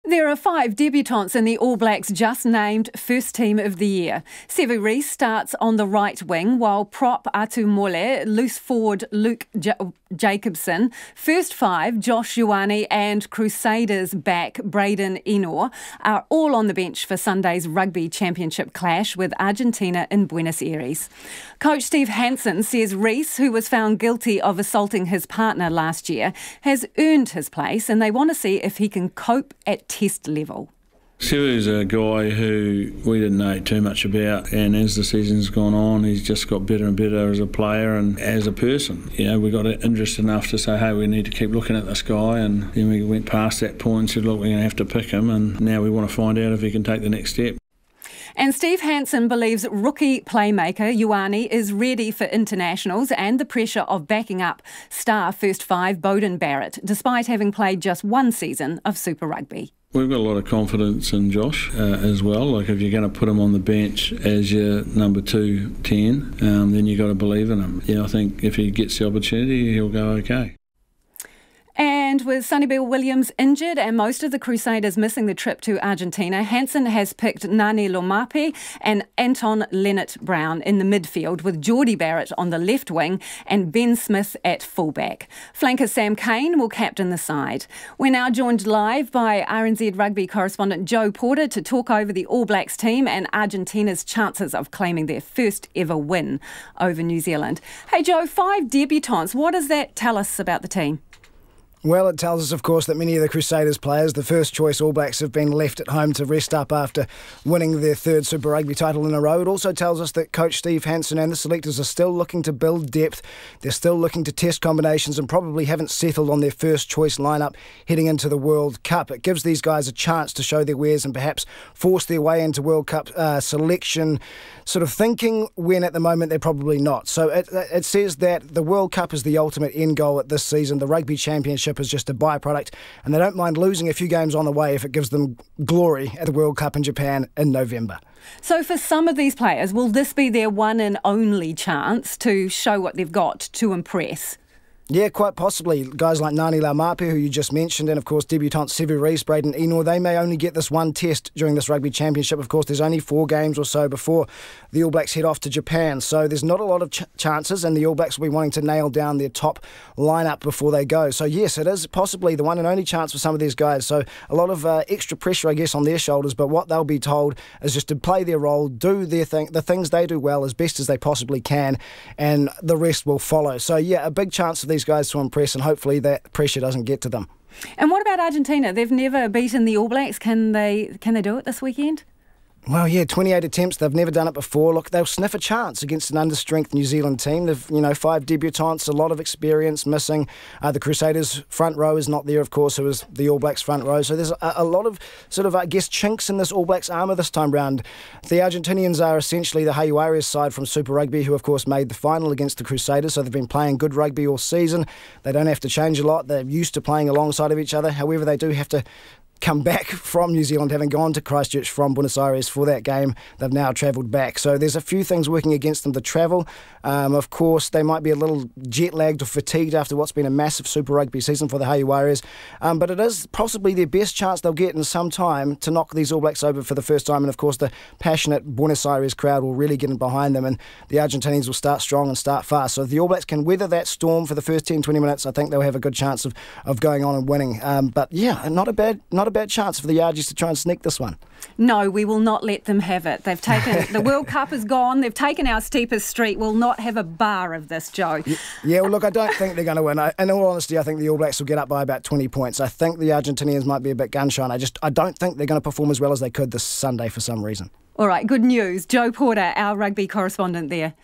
There are 5 debutants in the All Blacks just named First Team of the Year. Sevu Reece starts on the right wing, while prop Atu Mole, loose forward Luke Jacobson, first 5 Josh Ioane and Crusaders back Braden Enor are all on the bench for Sunday's Rugby Championship clash with Argentina in Buenos Aires. Coach Steve Hansen says Reece, who was found guilty of assaulting his partner last year, has earned his place, and they want to see if he can cope at test level. Sevu's a guy who we didn't know too much about, and as the season's gone on, he's just got better and better as a player and as a person. You know, we got interest enough to say, hey, we need to keep looking at this guy, and then we went past that point and said, look, we're going to have to pick him, and now we want to find out if he can take the next step. And Steve Hansen believes rookie playmaker Ioane is ready for internationals and the pressure of backing up star first 5 Beauden Barrett, despite having played just 1 season of Super Rugby. We've got a lot of confidence in Josh as well. Like, if you're going to put him on the bench as your number 2 10, then you've got to believe in him. Yeah, I think if he gets the opportunity, he'll go okay. And with Sonny Bill Williams injured and most of the Crusaders missing the trip to Argentina, Hansen has picked Ngani Laumape and Anton Leonard-Brown in the midfield, with Geordie Barrett on the left wing and Ben Smith at fullback. Flanker Sam Cane will captain the side. We're now joined live by RNZ Rugby correspondent Joe Porter to talk over the All Blacks team and Argentina's chances of claiming their first ever win over New Zealand. Hey Joe, 5 debutants. What does that tell us about the team? Well, it tells us, of course, that many of the Crusaders players, the first choice All Blacks, have been left at home to rest up after winning their 3rd Super Rugby title in a row. It also tells us that Coach Steve Hansen and the selectors are still looking to build depth. They're still looking to test combinations and probably haven't settled on their first choice lineup heading into the World Cup. It gives these guys a chance to show their wares and perhaps force their way into World Cup selection sort of thinking, when at the moment they're probably not. So it says that the World Cup is the ultimate end goal at this season. The Rugby Championship is just a byproduct, and they don't mind losing a few games on the way if it gives them glory at the World Cup in Japan in November. So for some of these players, will this be their one and only chance to show what they've got to impress? Yeah, quite possibly. Guys like Ngani Laumape, who you just mentioned, and of course debutant Sevu Reece, Braden Enor, they may only get this one test during this Rugby Championship. Of course, there's only 4 games or so before the All Blacks head off to Japan, so there's not a lot of chances, and the All Blacks will be wanting to nail down their top lineup before they go. So yes, it is possibly the one and only chance for some of these guys. So a lot of extra pressure, I guess, on their shoulders, but what they'll be told is just to play their role, do their thing, the things they do well as best as they possibly can, and the rest will follow. So yeah, a big chance for these guys to impress, and hopefully that pressure doesn't get to them. And what about Argentina? They've never beaten the All Blacks. Can they do it this weekend? Well, yeah, 28 attempts. They've never done it before. Look, they'll sniff a chance against an understrength New Zealand team. They've, 5 debutants, a lot of experience missing. The Crusaders' front row is not there, of course, who is the All Blacks' front row. So there's a lot of sort of, I guess, chinks in this All Blacks armour this time round. The Argentinians are essentially the Haʻi Warriors side from Super Rugby, who, of course, made the final against the Crusaders. So they've been playing good rugby all season. They don't have to change a lot. They're used to playing alongside of each other. However, they do have to come back from New Zealand, having gone to Christchurch from Buenos Aires for that game. They've now travelled back. So there's a few things working against them to travel. Of course, they might be a little jet-lagged or fatigued after what's been a massive Super Rugby season for the Haʻi Warriors. But it is possibly their best chance they'll get in some time to knock these All Blacks over for the first time. And of course, the passionate Buenos Aires crowd will really get in behind them, and the Argentinians will start strong and start fast. So if the All Blacks can weather that storm for the first 10-20 minutes, I think they'll have a good chance of going on and winning. But yeah, not a bad chance for the Argies to try and sneak this one. No, we will not let them have it. They've taken the World Cup is gone. They've taken our steepest street. We'll not have a bar of this, Joe. Yeah, well, look, I don't think they're going to win. In all honesty, I think the All Blacks will get up by about 20 points. I think the Argentinians might be a bit gun-shy. I don't think they're going to perform as well as they could this Sunday for some reason. All right, good news. Joe Porter, our rugby correspondent there.